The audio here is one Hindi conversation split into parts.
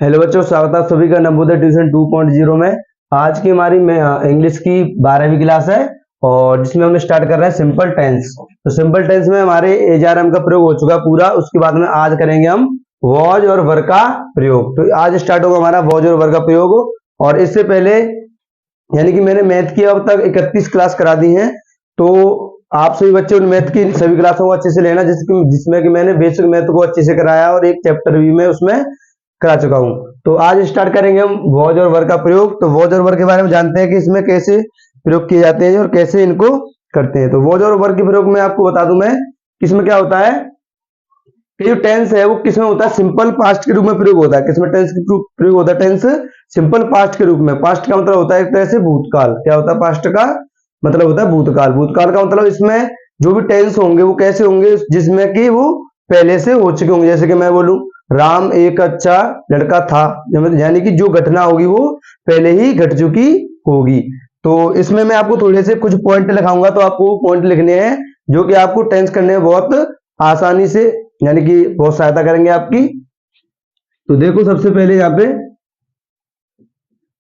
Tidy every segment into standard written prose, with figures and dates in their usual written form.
हेलो बच्चों, स्वागत है आप सभी का नवोदय ट्यूशन 2.0 में। आज की हमारी इंग्लिश की 12वीं क्लास है और जिसमें हम स्टार्ट कर रहे हैं सिंपल टेंस। तो सिंपल टेंस में हमारे एजारम का प्रयोग हो चुका पूरा। उसके बाद में आज करेंगे हम वॉज और वर का प्रयोग। तो आज स्टार्ट होगा हमारा वॉज और वर का प्रयोग। और इससे पहले यानी कि मैंने मैथ की अब तक 31 क्लास करा दी है, तो आप सभी बच्चे उन मैथ की सभी क्लासों को अच्छे से लेना, जिसमें कि मैंने बेसिक मैथ को अच्छे से कराया और एक चैप्टर भी मैं उसमें करा चुका हूं। तो आज स्टार्ट करेंगे हम वॉज और वर का प्रयोग। तो वॉज और वर के बारे में जानते हैं कि इसमें कैसे प्रयोग किए जाते हैं और कैसे इनको करते हैं। तो वॉज और वर के प्रयोग में आपको बता दूं मैं कि इसमें क्या होता है कि जो टेंस है वो किसमें होता है, सिंपल पास्ट के रूप में प्रयोग होता है। किसमें टेंस प्रयोग होता है? टेंस सिंपल पास्ट के रूप में। पास्ट का मतलब होता है एक तरह से भूतकाल। क्या होता है पास्ट का मतलब? होता है भूतकाल। भूतकाल का मतलब इसमें जो भी टेंस होंगे वो कैसे होंगे, जिसमें कि वो पहले से हो चुके होंगे। जैसे कि मैं बोलूं राम एक अच्छा लड़का था, यानी कि जो घटना होगी वो पहले ही घट चुकी होगी। तो इसमें मैं आपको थोड़े से कुछ पॉइंट लिखाऊंगा, तो आपको पॉइंट लिखने हैं जो कि आपको टेंस करने में बहुत आसानी से यानी कि बहुत सहायता करेंगे आपकी। तो देखो सबसे पहले यहाँ पे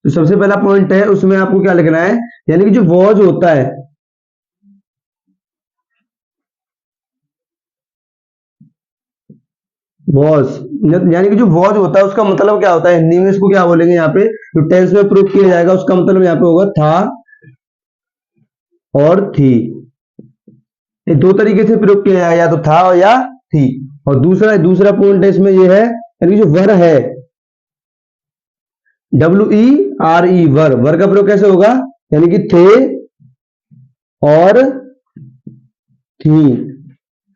तो सबसे पहला पॉइंट है, उसमें आपको क्या लिखना है, यानी कि जो वॉज होता है, वॉज यानी कि जो वॉज होता है उसका मतलब क्या होता है हिंदी में? इसको क्या बोलेंगे यहाँ पे जो टेंस में प्रूव किया जाएगा उसका मतलब यहाँ पे होगा था और थी। ये दो तरीके से प्रयोग किया जाएगा, या तो था और या थी। और दूसरा दूसरा पॉइंट है इसमें ये है, यानी कि जो वर है, WERE, वर। वर का प्रयोग कैसे होगा? यानी कि थे और थी।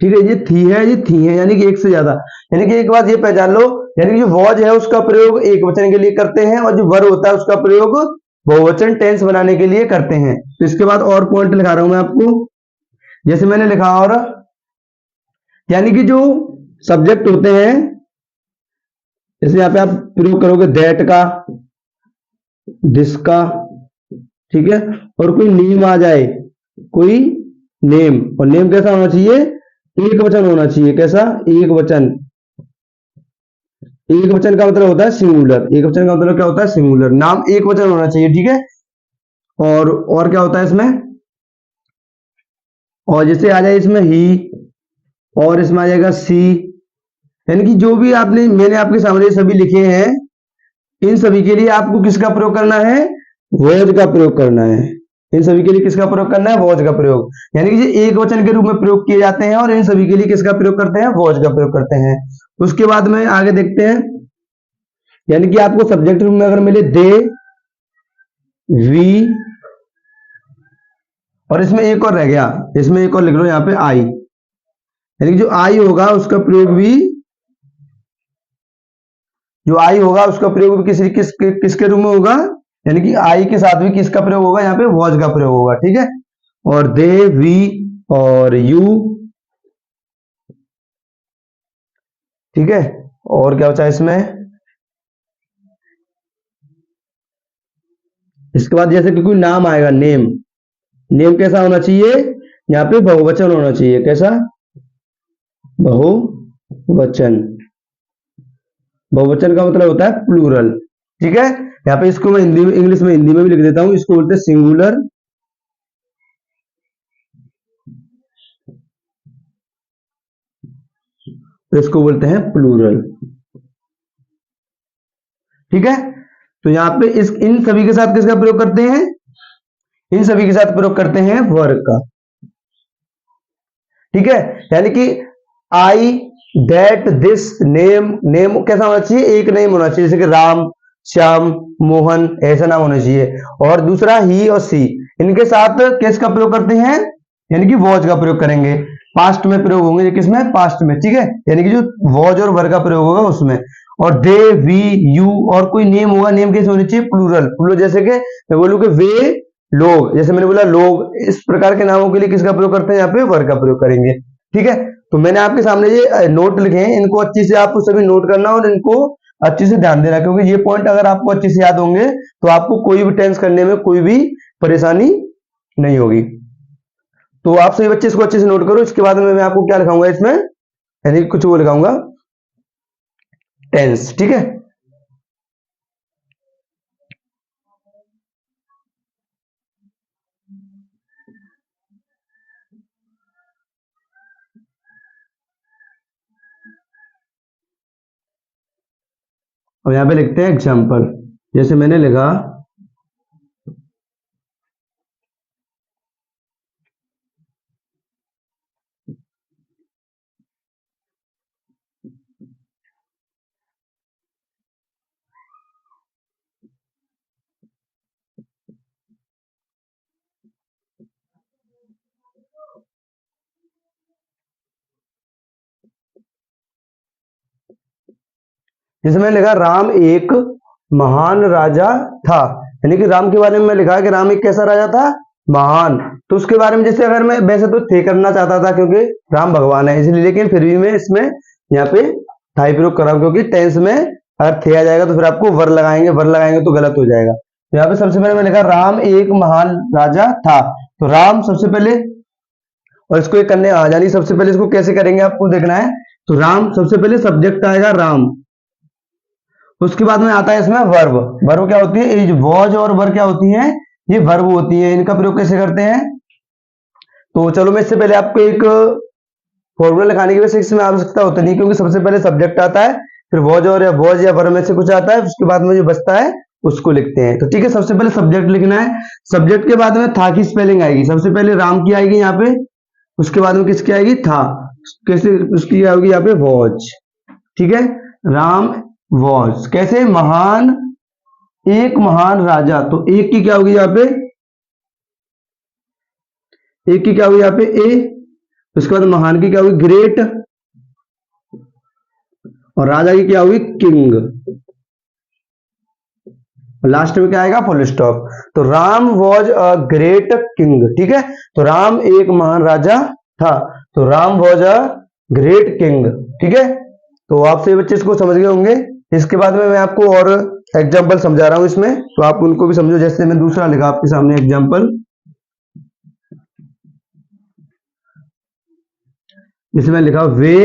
ठीक है, ये थी है, ये थी है, यानी कि एक से ज्यादा। यानी कि एक बात ये पहचान लो, यानी कि जो वॉज है उसका प्रयोग एक वचन के लिए करते हैं और जो वर होता है उसका प्रयोग बहुवचन टेंस बनाने के लिए करते हैं। तो इसके बाद और पॉइंट लिखा रहा हूं मैं आपको, जैसे मैंने लिखा। और यानी कि जो सब्जेक्ट होते हैं, जैसे यहाँ पे आप प्रयोग करोगे दैट का, दिस का, ठीक है, और कोई नेम आ जाए, कोई नेम, और नेम कैसा होना चाहिए? एक वचन होना चाहिए। कैसा? एक वचन। एक वचन का मतलब होता है सिंगुलर। एक वचन का मतलब क्या होता है? सिंगुलर। नाम एक वचन होना चाहिए, ठीक है। और क्या होता है इसमें? और जैसे आ जाए इसमें ही, और इसमें आ जाएगा सी। यानी कि जो भी आपने मैंने आपके सामने सभी लिखे हैं, इन सभी के लिए आपको किसका प्रयोग करना है? वॉज का प्रयोग करना है। इन सभी के लिए किसका प्रयोग करना है? वॉज का प्रयोग। यानी कि ये एक वचन के रूप में प्रयोग किए जाते हैं और इन सभी के लिए किसका प्रयोग करते हैं? वॉज का प्रयोग करते हैं। उसके बाद में आगे देखते हैं, यानी कि आपको सब्जेक्ट रूप में अगर मिले दे, वी, और इसमें एक और रह गया, इसमें एक और लिख लो यहाँ पे आई। यानी कि जो आई होगा उसका प्रयोग भी जो आई होगा उसका प्रयोग भी किसके रूप में होगा? यानी कि आई के साथ भी किसका प्रयोग होगा? यहाँ पे वॉज का प्रयोग होगा, ठीक है। और दे, वी और यू, ठीक है। और क्या बचा इसमें? इसके बाद जैसे कि कोई नाम आएगा, नेम। नेम कैसा होना चाहिए? यहाँ पे बहुवचन होना चाहिए। कैसा? बहुवचन। बहुवचन का मतलब होता है प्लूरल, ठीक है। यहाँ पे इसको मैं हिंदी में, इंग्लिश में, हिंदी में भी लिख देता हूं। इसको बोलते हैं सिंगुलर, इसको बोलते हैं प्लूरल, ठीक है। तो यहाँ पे इस इन सभी के साथ किसका प्रयोग करते हैं? इन सभी के साथ प्रयोग करते हैं वर्ग का, ठीक है। यानी कि आई, दैट, दिस, नेम। नेम कैसा होना चाहिए? एक नेम होना चाहिए, जैसे कि राम, श्याम, मोहन, ऐसा नाम होना चाहिए। और दूसरा ही और सी, इनके साथ किसका प्रयोग करते हैं? यानी कि वॉज का प्रयोग करेंगे। पास्ट में प्रयोग होंगे, ये किसमें? पास्ट में, ठीक है। यानी कि जो वॉज और वर का प्रयोग होगा उसमें। और दे, वी, यू, और कोई नेम होगा। नेम कैसे होनी चाहिए? प्लूरल। प्लूरल जैसे कि मैं बोलूं कि वे लोग, जैसे मैंने बोला लोग, इस प्रकार के नामों के लिए किसका प्रयोग करते हैं? यहाँ पे वर का प्रयोग करेंगे, ठीक है। तो मैंने आपके सामने ये नोट लिखे हैं, इनको अच्छी से आपको सभी नोट करना और इनको अच्छे से ध्यान देना, क्योंकि ये पॉइंट अगर आपको अच्छे से याद होंगे तो आपको कोई भी टेंस करने में कोई भी परेशानी नहीं होगी। तो आप सभी बच्चे इसको अच्छे से नोट करो। इसके बाद में मैं आपको क्या लिखाऊंगा इसमें, यानी कुछ वो लिखाऊंगा टेंस, ठीक है। और यहाँ पे लिखते हैं एग्जाम्पल। जैसे मैंने लिखा जैसे मैंने लिखा राम एक महान राजा था, यानी कि राम के बारे में मैं लिखा कि राम एक कैसा राजा था, महान। तो उसके बारे में जैसे अगर मैं वैसे तो थे करना चाहता था क्योंकि राम भगवान है इसलिए, लेकिन फिर भी मैं इसमें यहाँ पे था ही प्रयोग कर रहा हूं क्योंकि टेंस में अगर थे आ जाएगा तो फिर आपको वर लगाएंगे तो गलत हो जाएगा। तो यहाँ पे सबसे पहले मैं लिखा राम एक महान राजा था। तो राम सबसे पहले, और इसको एक करने आ जानी, सबसे पहले इसको कैसे करेंगे आपको देखना है। तो राम सबसे पहले सब्जेक्ट आएगा राम, उसके बाद में आता है इसमें वर्ब। वर्ब क्या होती है, इज वॉज और वर क्या होती है, ये वर्ब होती है। इनका प्रयोग कैसे करते हैं, तो चलो मैं इससे पहले आपको एक फॉर्मूला लिखाने की वजह इसमें आवश्यकता होती नहीं, क्योंकि सबसे पहले सब्जेक्ट आता है, फिर वॉज और या वॉज या वर्ब में से कुछ आता है, उसके बाद में जो बचता है उसको लिखते हैं। तो ठीक है, सबसे पहले सब्जेक्ट लिखना है। सब्जेक्ट के बाद में था की स्पेलिंग आएगी, सबसे पहले राम की आएगी यहाँ पे, उसके बाद में किसकी आएगी, था। कैसे उसकी आएगी यहाँ पे, वॉज। ठीक है, राम वॉज कैसे, महान, एक महान राजा। तो एक की क्या होगी यहाँ पे, एक की क्या होगी यहाँ पे ए, उसके बाद महान की क्या होगी ग्रेट, और राजा की क्या होगी किंग, लास्ट में क्या आएगा, फुल स्टॉप। तो Ram was a great king. ठीक है, तो राम एक महान राजा था, तो Ram was a great king. ठीक है, तो आप सभी बच्चे इसको समझ गए होंगे। इसके बाद में मैं आपको और एग्जाम्पल समझा रहा हूं इसमें, तो आप उनको भी समझो। जैसे मैं दूसरा लिखा आपके सामने एग्जाम्पल, जैसे मैं लिखा वे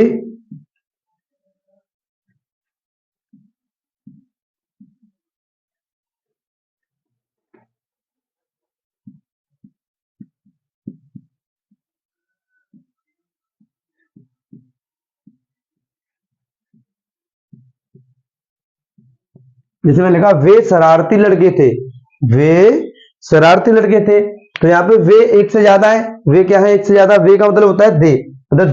जैसे मैंने लिखा वे शरारती लड़के थे, वे शरारती लड़के थे। तो यहाँ पे वे एक से ज्यादा है, वे क्या है, एक से ज्यादा। वे का मतलब होता है दे, मतलब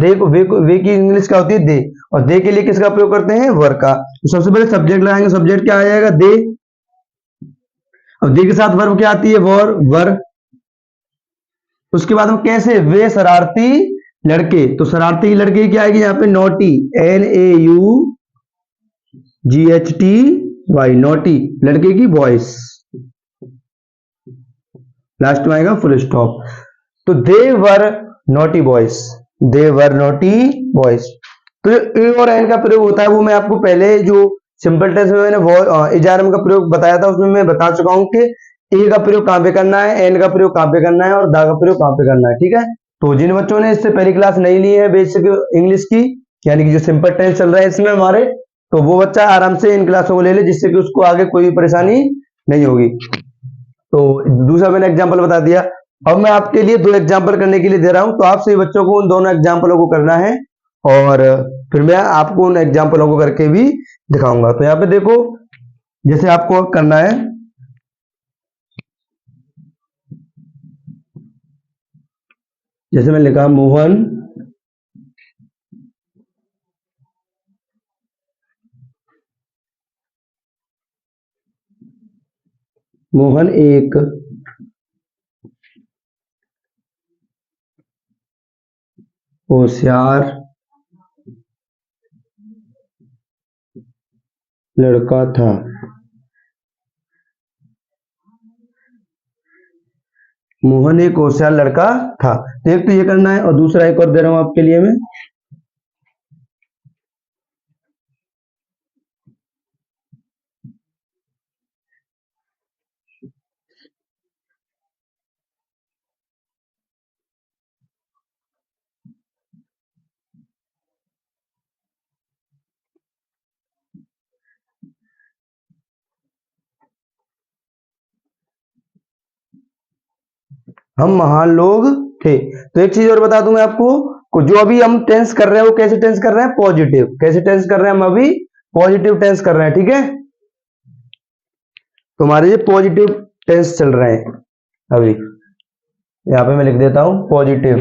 वे की इंग्लिश क्या होती है, दे। और दे के लिए किसका प्रयोग करते हैं, वर का। तो सबसे पहले सब्जेक्ट लगाएंगे, सब्जेक्ट क्या आ जाएगा, दे। अब दे के साथ वर्ब क्या आती है, वर। उसके बाद हम कैसे, वे शरारती लड़के, तो शरारती लड़के क्या आएगी यहाँ पे, नोटी, NAUGHTY, नोटी, लड़के की वॉइस, लास्ट में आएगा फुल स्टॉप। तो दे वर नोटी बॉयज, दे वर नोटी बॉयज। तो जो ए और एन का प्रयोग होता है वो मैं आपको पहले जो सिंपल टेंस में मैंने इजारम का प्रयोग बताया था उसमें मैं बता चुका हूं कि ए का प्रयोग कहां पे करना है, एन का प्रयोग कहां पे करना है और दा का प्रयोग कहां पे करना है। ठीक है, तो जिन बच्चों ने इससे पहली क्लास नहीं ली है बेसिक इंग्लिश की, यानी कि जो सिंपल टेंस चल रहा है इसमें हमारे, तो वो बच्चा आराम से इन क्लासों को ले ले, जिससे कि उसको आगे कोई भी परेशानी नहीं होगी। तो दूसरा मैंने एग्जाम्पल बता दिया। अब मैं आपके लिए 2 एग्जाम्पल करने के लिए दे रहा हूं, तो आप सभी बच्चों को उन दोनों एग्जाम्पलों को करना है और फिर मैं आपको उन एग्जाम्पलों को करके भी दिखाऊंगा। तो यहाँ पे देखो, जैसे आपको करना है, जैसे मैंने लिखा मोहन एक होशियार लड़का था। मोहन एक होशियार लड़का था। तो एक तो ये करना है और दूसरा एक और दे रहा हूं आपके लिए मैं, हम महान लोग थे। तो एक चीज और बता दूं मैं आपको, जो अभी हम टेंस कर रहे हैं वो कैसे टेंस कर रहे हैं, पॉजिटिव। कैसे टेंस कर रहे हैं हम अभी, पॉजिटिव टेंस कर रहे हैं। ठीक है, तो हमारे ये पॉजिटिव टेंस चल रहे हैं अभी। यहाँ पे मैं लिख देता हूं पॉजिटिव,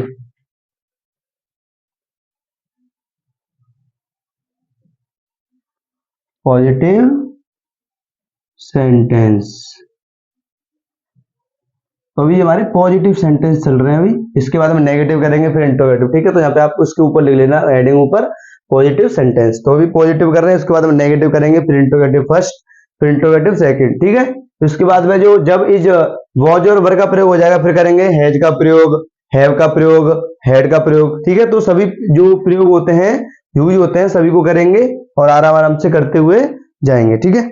पॉजिटिव सेंटेंस। तो अभी हमारे पॉजिटिव सेंटेंस चल रहे हैं अभी। इसके बाद हम नेगेटिव करेंगे, फिर इंट्रोगेटिव। ठीक है, तो यहाँ पे आप उसके ऊपर लिख लेना हेडिंग ऊपर पॉजिटिव सेंटेंस। तो अभी पॉजिटिव कर रहे हैं, उसके बाद हम नेगेटिव करेंगे, फिर इंट्रोगेटिव फर्स्ट, फिर इंट्रोगेटिव सेकंड। ठीक है, तो इसके बाद में जो जब इज वॉज और वर का प्रयोग हो जाएगा, फिर करेंगे हैज का प्रयोग, हैव का प्रयोग, हैड का प्रयोग। ठीक है, तो सभी जो प्रयोग होते हैं, यूज होते हैं, सभी को करेंगे और आराम आराम से करते हुए जाएंगे। ठीक है,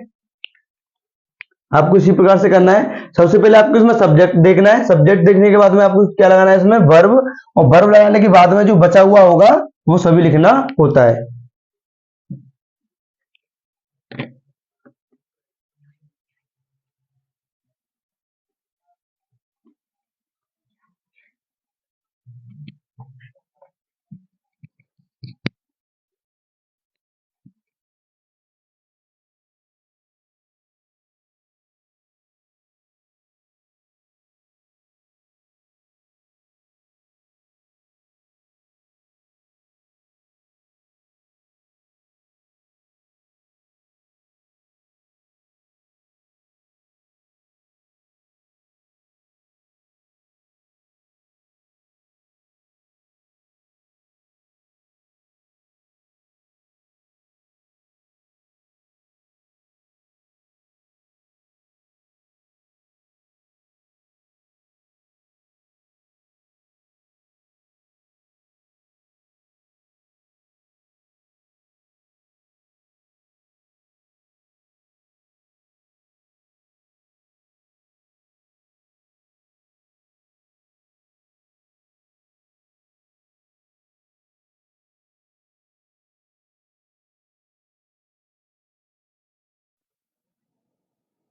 आपको इसी प्रकार से करना है। सबसे पहले आपको इसमें सब्जेक्ट देखना है। सब्जेक्ट देखने के बाद में आपको क्या लगाना है इसमें, वर्ब। और वर्ब लगाने के बाद में जो बचा हुआ होगा वो सभी लिखना होता है।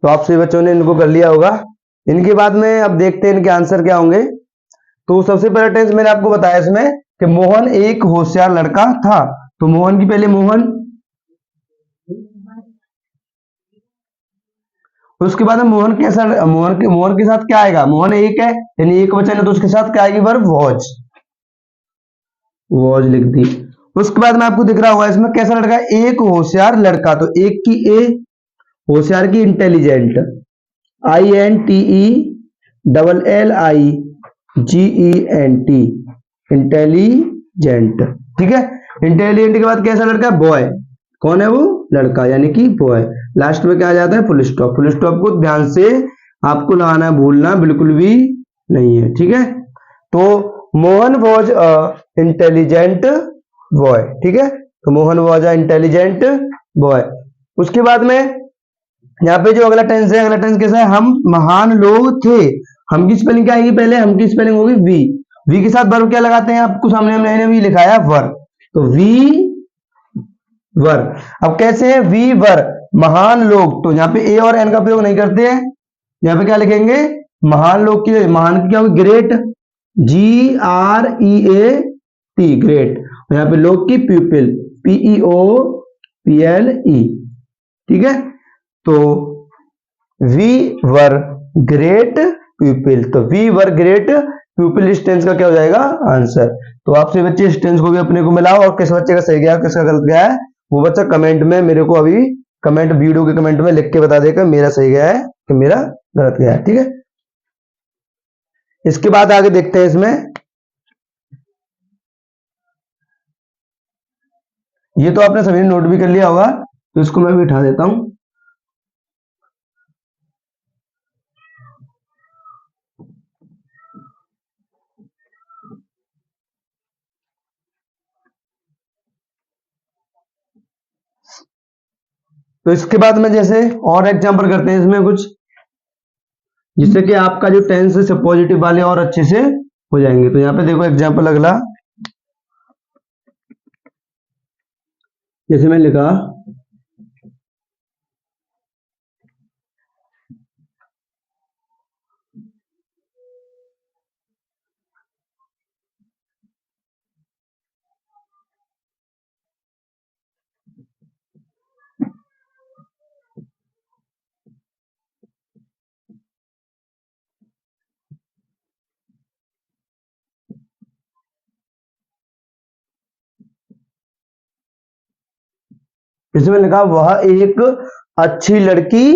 तो आप सभी बच्चों ने इनको कर लिया होगा। इनके बाद में अब देखते हैं इनके आंसर क्या होंगे। तो सबसे पहला टेंस मैंने आपको बताया इसमें कि मोहन एक होशियार लड़का था। तो मोहन की पहले मोहन, उसके बाद में मोहन कैसा, मोहन के साथ क्या आएगा, मोहन एक है यानी एक वचन है, तो उसके साथ क्या आएगी, वर्ब वॉज, वॉज लिख दी। उसके बाद में आपको दिख रहा होगा इसमें कैसा लड़का है, एक होशियार लड़का। तो एक की ए, होशियार की इंटेलिजेंट, INTELLIGENT, इंटेलिजेंट। ठीक है, इंटेलिजेंट के बाद कैसा लड़का, बॉय। कौन है वो, लड़का यानी कि बॉय। लास्ट में क्या आ जाता है, फुल स्टॉप। फुल स्टॉप को ध्यान से आपको लगाना, भूलना बिल्कुल भी नहीं है। ठीक है, तो Mohan was a intelligent boy. ठीक है, तो Mohan was a intelligent boy. उसके बाद में यहाँ पे जो अगला टेंस है, अगला टेंस कैसा है, हम महान लोग थे। हम की स्पेलिंग क्या आएगी, पहले हम की स्पेलिंग होगी वी। वी के साथ वर्ब क्या लगाते हैं, आपको सामने मैंने भी लिखा है वर। तो वी वर। अब कैसे है, वी वर महान लोग। तो यहाँ पे ए और एन का प्रयोग नहीं करते हैं, यहाँ पे क्या लिखेंगे, महान लोग की, महान की क्या होगी, ग्रेट, GREAT, ग्रेट। और यहाँ पे लोग की प्यूपिल, PEOPLE। ठीक है, तो वी वर ग्रेट पीपल। तो वी वर ग्रेट पीपल इस टेंस का क्या हो जाएगा, आंसर। तो आपसे बच्चे इस टेंस को भी अपने को मिलाओ, और किस बच्चे का सही गया किसका गलत गया है वो बच्चा कमेंट में मेरे को अभी कमेंट, वीडियो के कमेंट में लिख के बता देगा मेरा सही गया है कि मेरा गलत गया है। ठीक है, इसके बाद आगे देखते हैं इसमें। ये तो आपने सभी नोट भी कर लिया होगा, तो इसको मैं भी उठा देता हूं। तो इसके बाद में जैसे और एग्जांपल करते हैं इसमें कुछ, जिससे कि आपका जो टेंस है पॉजिटिव वाले और अच्छे से हो जाएंगे। तो यहाँ पे देखो एग्जांपल अगला, जैसे मैं लिखा, इसमें लिखा वह एक अच्छी लड़की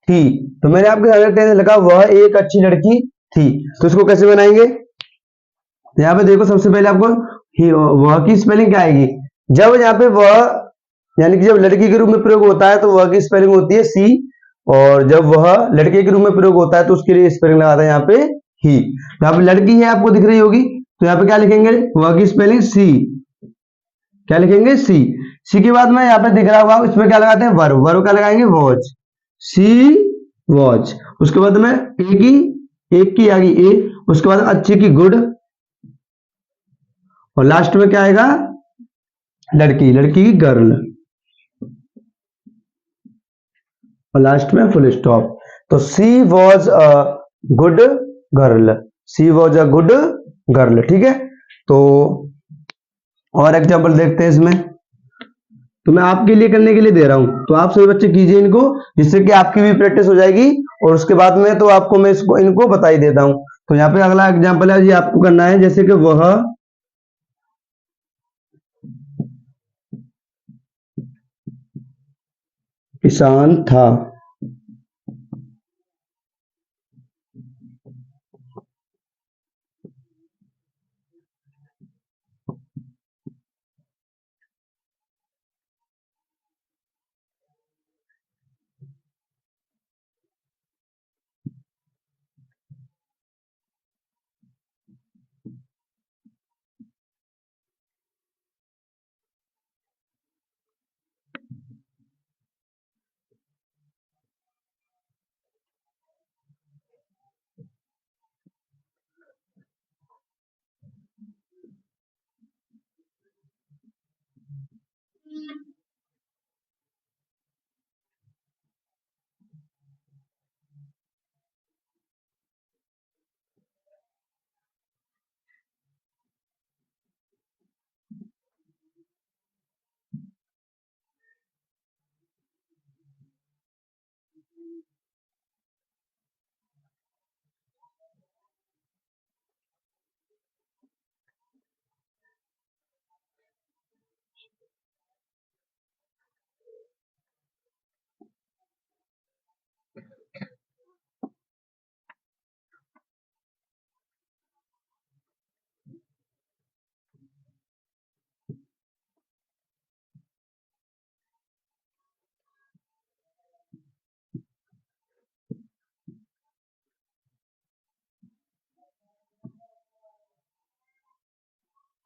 थी। तो मैंने आपके सामने टेंस लिखा वह एक अच्छी लड़की थी। तो इसको कैसे बनाएंगे? तो यहाँ पे देखो, सबसे पहले आपको वह की स्पेलिंग क्या आएगी? जब यहाँ पे वह यानी कि जब लड़की के रूप में प्रयोग होता है तो वह की स्पेलिंग होती है सी, और जब वह लड़के के रूप में प्रयोग होता है तो उसके लिए स्पेलिंग लगाता है यहाँ पे ही। तो यहाँ पे लड़की है, आपको दिख रही होगी, तो यहाँ पे क्या लिखेंगे? वह की स्पेलिंग सी। क्या लिखेंगे? सी। सी के बाद में यहाँ पे दिख रहा होगा, इसमें क्या लगाते हैं? वर्ब। वर्ब क्या लगाएंगे? वॉच। सी वॉच। उसके बाद में एक की आ गई ए, उसके बाद अच्छी की गुड, और लास्ट में क्या आएगा? लड़की, लड़की की गर्ल, और लास्ट में फुल स्टॉप। तो she was a good girl. She was a good girl. ठीक है, तो और एग्जाम्पल देखते हैं इसमें। तो मैं आपके लिए करने के लिए दे रहा हूं, तो आप सभी बच्चे कीजिए इनको, जिससे कि आपकी भी प्रैक्टिस हो जाएगी, और उसके बाद में तो आपको मैं इसको इनको बता ही देता हूं। तो यहाँ पे अगला एग्जाम्पल है, ये आपको करना है, जैसे कि वह किसान था।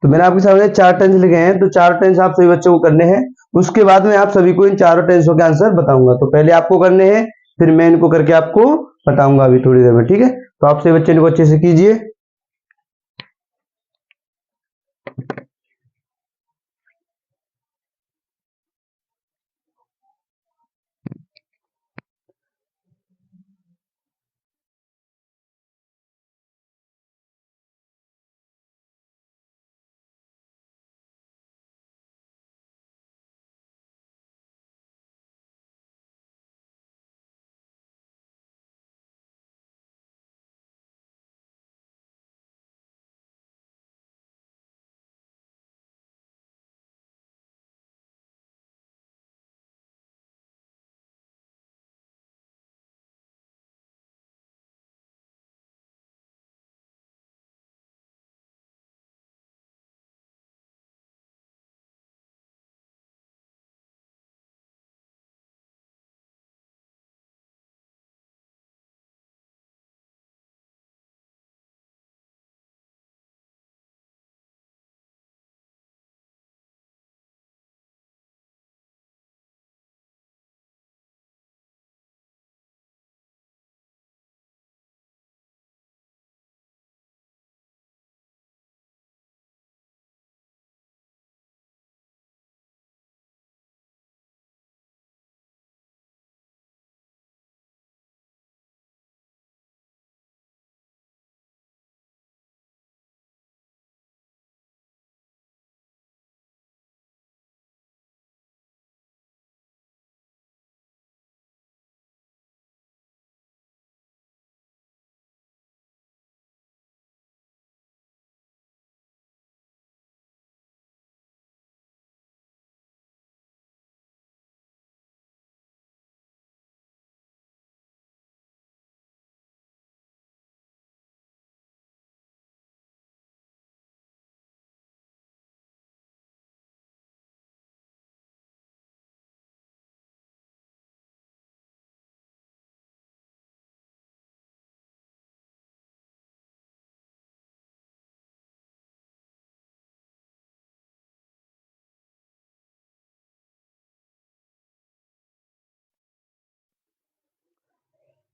तो मैंने आपके सामने चार टेंस लिखे हैं, तो चार टेंस आप सभी बच्चों को करने हैं। उसके बाद में आप सभी को इन चारों टेंसों के आंसर बताऊंगा। तो पहले आपको करने हैं, फिर मैं इनको करके आपको बताऊंगा अभी थोड़ी देर में। ठीक है, तो आप सभी बच्चे इनको अच्छे से कीजिए।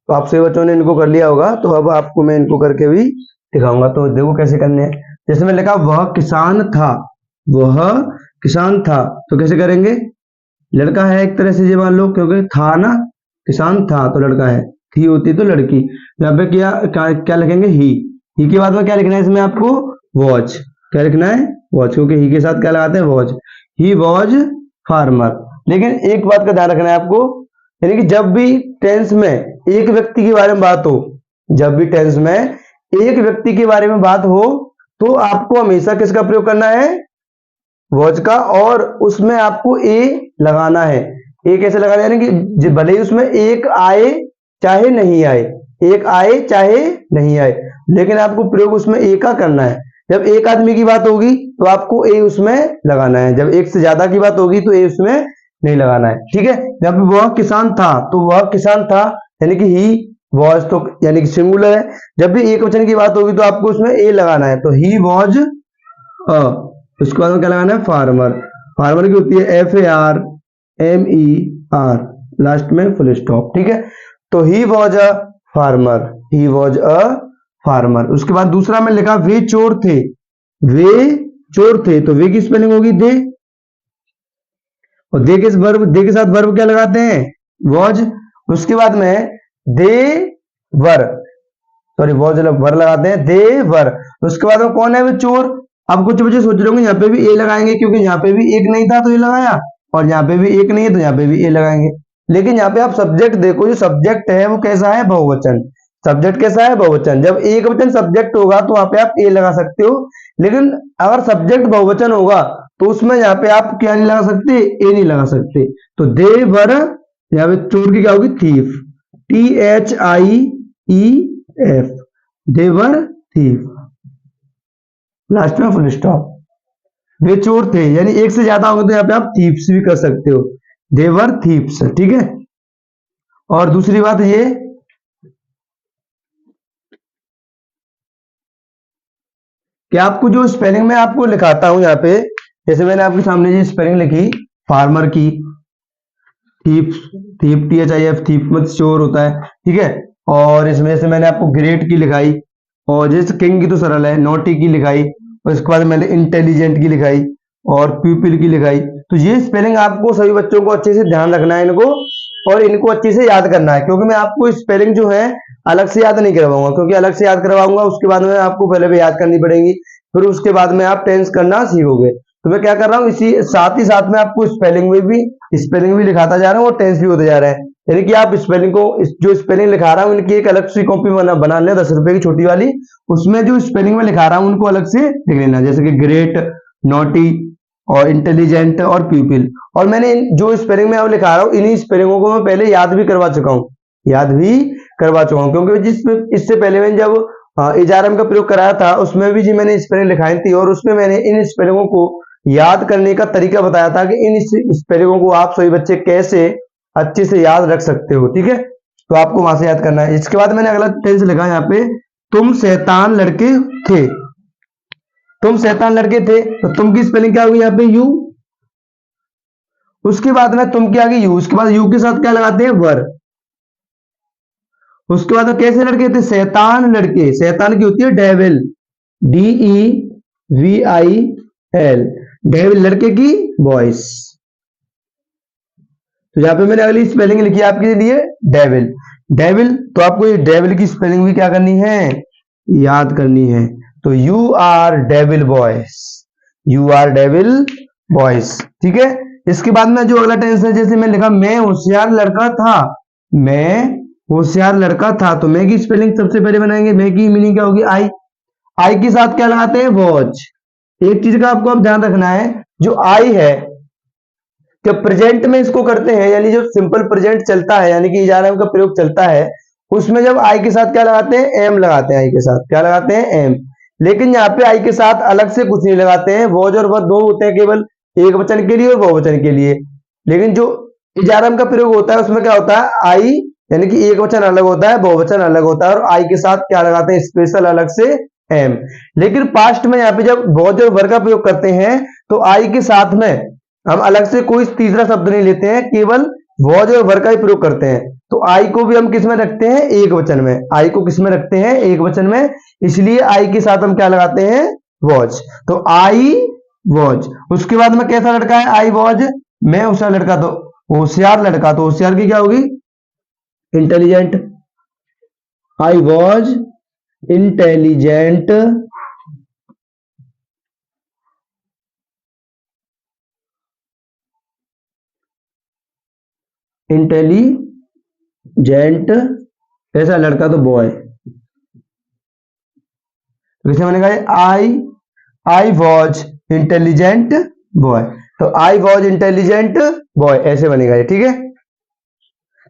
तो आप सभी बच्चों ने इनको कर लिया होगा, तो अब आपको मैं इनको करके भी दिखाऊंगा। तो देखो कैसे करने हैं। जैसे मैं लिखा वह किसान था, वह किसान था, तो कैसे करेंगे, लड़का है एक तरह से ये मान लो, क्योंकि था ना, किसान था तो लड़का है, थी होती तो लड़की। यहाँ पे क्या लिखेंगे, ही के बाद में क्या लिखना है इसमें आपको, वॉज। क्या लिखना है, वॉज, क्योंकि ही के साथ क्या लगाते हैं, वॉज। He was farmer. लेकिन एक बात का ध्यान रखना है आपको, यानी कि जब भी टेंस में एक व्यक्ति के बारे में बात हो, जब भी टेंस में एक व्यक्ति के बारे में बात हो, तो आपको हमेशा किसका प्रयोग करना है, वॉज का, और उसमें आपको ए लगाना है। ए कैसे लगाना है, यानी कि भले ही उसमें एक आए चाहे नहीं आए, एक आए चाहे नहीं आए, लेकिन आपको प्रयोग उसमें ए का करना है। जब एक आदमी की बात होगी तो आपको ए उसमें लगाना है, जब एक से ज्यादा की बात होगी तो ए उसमें नहीं लगाना है, ठीक है। जब वह किसान था, तो वह किसान था यानी कि ही वॉज, तो यानी कि सिंगुलर है। जब भी एक वचन की बात होगी तो आपको उसमें ए लगाना है, तो ही वॉज अ, उसके बाद में क्या लगाना है, फार्मर। फार्मर की होती है FARMER, लास्ट में फुल स्टॉप, ठीक है। तो he was a farmer, he was a farmer. उसके बाद दूसरा में लिखा वे चोर थे, वे चोर थे, तो वे की स्पेलिंग होगी दे, और दे के साथ वर्ब क्या लगाते हैं, वॉज। उसके बाद में दे वर, सॉरी वॉज वर लगाते हैं, दे वर। उसके बाद में कौन है वे चोर। अब कुछ बच्चे सोच रहे होंगे यहाँ पे भी ए लगाएंगे, क्योंकि यहाँ पे भी एक नहीं था तो ये लगाया, और यहाँ पे भी एक नहीं है तो यहाँ पे भी ए लगाएंगे। लेकिन यहाँ पे आप सब्जेक्ट देखो, जो सब्जेक्ट है वो कैसा है, बहुवचन। सब्जेक्ट कैसा है, बहुवचन। जब एक वचन सब्जेक्ट होगा तो वहां पे आप ए लगा सकते हो, लेकिन अगर सब्जेक्ट बहुवचन होगा तो उसमें यहाँ पे आप क्या नहीं लगा सकते, ए नहीं लगा सकते। तो दे वर, यहाँ पे चोर की क्या होगी, थीफ, THIEF, दे वर थीफ, लास्ट में फुल स्टॉप। वे चोर थे, यानी एक से ज्यादा होगा तो यहाँ पे आप थीप्स भी कर सकते हो, दे वर थीप्स, ठीक है। और दूसरी बात ये कि आपको जो स्पेलिंग में आपको लिखाता हूं यहाँ पे, जैसे मैंने आपके सामने ये स्पेलिंग लिखी फार्मर की, थीप, थीप THIF, थीप मत चोर होता है, ठीक है। और इसमें से मैंने आपको ग्रेट की लिखाई, और जैसे किंग की तो सरल है, नोटी की लिखाई, और इसके बाद मैंने इंटेलिजेंट की लिखाई, और पीपल की लिखाई। तो ये स्पेलिंग आपको सभी बच्चों को अच्छे से ध्यान रखना है इनको, और इनको अच्छे से याद करना है, क्योंकि मैं आपको स्पेलिंग जो है अलग से याद नहीं करवाऊंगा, क्योंकि अलग से याद करवाऊंगा उसके बाद में आपको पहले भी याद करनी पड़ेगी, फिर उसके बाद में आप टेंस करना सीखोगे। तो मैं क्या कर रहा हूँ, इसी साथ ही साथ में आपको स्पेलिंग भी लिखाता जा रहा हूँ, और टेंस भी होते जा रहे हैं। यानी कि आप स्पेलिंग को, जो स्पेलिंग लिखा रहा हूँ इनकी एक अलग सी कॉपी बना लें, 10 रुपए की छोटी वाली, उसमें जो स्पेलिंग में लिखा रहा हूँ उनको अलग से लिख लेना, जैसे कि ग्रेट, नोटी, और इंटेलिजेंट, और पीपल। और मैंने जो स्पेलिंग में अब लिखा रहा हूँ इन्हीं स्पेलिंगों को मैं पहले याद भी करवा चुका हूँ, क्योंकि इससे पहले मैंने जब एजारम का प्रयोग कराया था उसमें भी जी मैंने स्पेलिंग लिखाई थी, और उसमें मैंने इन स्पेलिंगों को याद करने का तरीका बताया था कि इन स्पेलिंगों को आप सभी बच्चे कैसे अच्छे से याद रख सकते हो, ठीक है। तो आपको वहां से याद करना है। इसके बाद मैंने अगला टेंस लिखा यहाँ पे, तुम शैतान लड़के थे, तुम शैतान लड़के थे, तो तुम की स्पेलिंग क्या होगी यहाँ पे, यू। उसके बाद में तुम के आगे यू, उसके बाद यू के साथ क्या लगाते हैं, वर। उसके बाद कैसे लड़के थे, शैतान लड़के, शैतान की होती है डेविल, DEVIL, डेविल लड़के की वॉइस। तो यहाँ पे मैंने अगली स्पेलिंग लिखी है आपके लिए, डेविल, डेविल। तो आपको ये डेविल की स्पेलिंग भी क्या करनी है, याद करनी है। तो you are devil boys, you are devil boys, ठीक है। इसके बाद में जो अगला टेंस है, जैसे मैं लिखा मैं होशियार लड़का था, मैं होशियार लड़का था, तो मैं की स्पेलिंग सबसे पहले बनाएंगे। मैं की मीनिंग क्या होगी, आई, आई के साथ क्या लगाते हैं, वॉच। एक चीज का आपको अब ध्यान रखना है, जो आई है कि प्रेजेंट में इसको करते हैं, यानी जो सिंपल प्रेजेंट चलता है, यानी कि इजारा का प्रयोग चलता है, उसमें जब आई के साथ क्या लगाते हैं, एम लगाते हैं, आई के साथ क्या लगाते हैं, एम। लेकिन यहाँ पे आई के साथ अलग से कुछ नहीं लगाते हैं, वॉज और वह दो होते हैं केवल, एक वचन के लिए और बहुवचन के लिए। लेकिन जो इजारम का प्रयोग होता है उसमें क्या होता है, आई, यानी कि एक वचन अलग होता है, बहुवचन अलग होता है, और आई के साथ क्या लगाते हैं, स्पेशल अलग से एम। लेकिन पास्ट में यहाँ पे जब वॉज और वर का प्रयोग करते हैं तो आई के साथ में हम अलग से कोई तीसरा शब्द नहीं लेते हैं, केवल वॉज और वर का ही प्रयोग करते हैं। तो आई को भी हम किस में रखते हैं, एक वचन में। आई को किस में रखते हैं, एक वचन में, इसलिए आई के साथ हम क्या लगाते हैं, वॉज। तो आई वॉज। उसके बाद में कैसा लड़का है, आई वॉज मैं होशियार लड़का, तो होशियार लड़का, तो होशियार की क्या होगी, intelligent. I was intelligent, intelligent ऐसा लड़का, तो बॉय। कैसे बनेगा, आई वॉज इंटेलिजेंट बॉय। तो आई वॉज इंटेलिजेंट बॉय ऐसे बनेगा ये, ठीक है।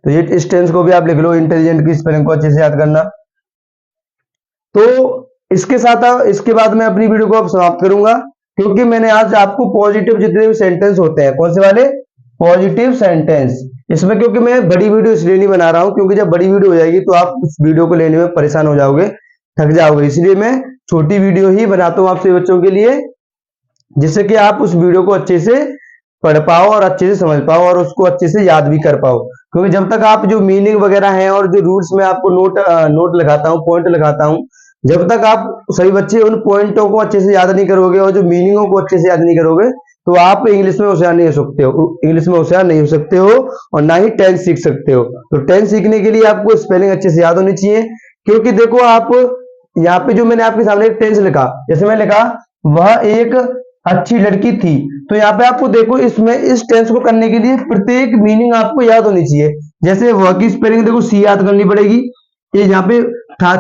तो ये इस टेंस को भी आप लिख लो, इंटेलिजेंट की स्पेलिंग को अच्छे से याद करना। तो इसके साथ इसके बाद मैं अपनी वीडियो को अब समाप्त करूंगा, क्योंकि मैंने आज आपको पॉजिटिव जितने भी सेंटेंस होते हैं, कौन से वाले, पॉजिटिव सेंटेंस, इसमें क्योंकि मैं बड़ी वीडियो इसलिए नहीं बना रहा हूं, क्योंकि जब बड़ी वीडियो हो जाएगी तो आप उस वीडियो को लेने में परेशान हो जाओगे, थक जाओगे, इसलिए मैं छोटी वीडियो ही बनाता हूं आपसे बच्चों के लिए, जिससे कि आप उस वीडियो को अच्छे से पढ़ पाओ और अच्छे से समझ पाओ और उसको अच्छे से याद भी कर पाओ। क्योंकि जब तक आप जो मीनिंग वगैरह है और जो रूल्स में आपको नोट लगाता हूँ, पॉइंट लगाता हूँ, जब तक आप सभी बच्चे उन पॉइंटों को अच्छे से याद नहीं करोगे और जो मीनिंगों को अच्छे से याद नहीं करोगे, तो आप इंग्लिश में होशियार नहीं हो सकते हो, इंग्लिश में होशियार नहीं हो सकते हो और ना ही टेंस सीख सकते हो। तो टेंस सीखने के लिए आपको स्पेलिंग अच्छे से याद होनी चाहिए। क्योंकि देखो आप यहाँ पे जो मैंने आपके सामने टेंस लिखा, जैसे मैं लिखा वह एक अच्छी लड़की थी, तो यहाँ पे आपको देखो इसमें इस टेंस को करने के लिए प्रत्येक मीनिंग आपको याद होनी चाहिए। जैसे वह की स्पेलिंग देखो सी याद करनी पड़ेगी, ये यहाँ पे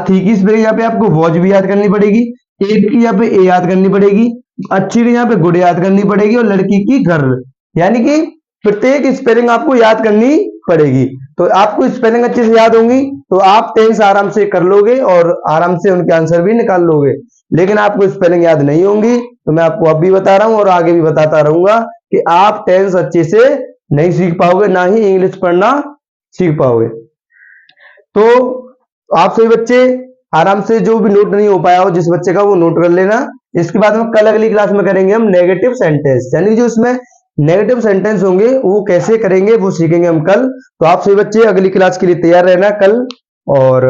थी की स्पेलिंग यहाँ पे आपको वॉज भी याद करनी पड़ेगी, एक की यहाँ पे ए याद करनी पड़ेगी, अच्छी की यहाँ पे गुड याद करनी पड़ेगी और लड़की की गर्ल, यानी कि प्रत्येक स्पेलिंग आपको याद करनी पड़ेगी। तो आपको स्पेलिंग अच्छे से याद होंगी तो आप टेंस आराम से कर लोगे और आराम से उनके आंसर भी निकाल लोगे। लेकिन आपको स्पेलिंग याद नहीं होंगी तो मैं आपको अब भी बता रहा हूं और आगे भी बताता रहूंगा कि आप टेंस अच्छे से नहीं सीख पाओगे, ना ही इंग्लिश पढ़ना सीख पाओगे। तो आप सभी बच्चे आराम से, जो भी नोट नहीं हो पाया हो जिस बच्चे का, वो नोट कर लेना। इसके बाद में कल अगली क्लास में करेंगे हम नेगेटिव सेंटेंस, यानी जो इसमें नेगेटिव सेंटेंस होंगे वो कैसे करेंगे वो सीखेंगे हम कल। तो आप सभी बच्चे अगली क्लास के लिए तैयार रहना कल। और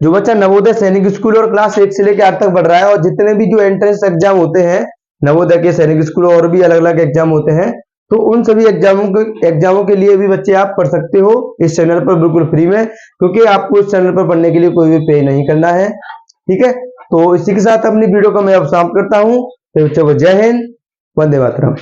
जो बच्चा नवोदय सैनिक स्कूल और क्लास 1 से लेकर 8 तक बढ़ रहा है, और जितने भी जो एंट्रेंस एग्जाम होते हैं नवोदय के, सैनिक स्कूल और भी अलग अलग एग्जाम होते हैं, तो उन सभी एग्जामों के लिए भी बच्चे आप पढ़ सकते हो इस चैनल पर बिल्कुल फ्री में, क्योंकि आपको इस चैनल पर पढ़ने के लिए कोई भी पे नहीं करना है, ठीक है। तो इसी के साथ अपनी वीडियो को मैं अब समाप्त करता हूँ। तो बच्चों को जय हिंद, वंदे मातरम।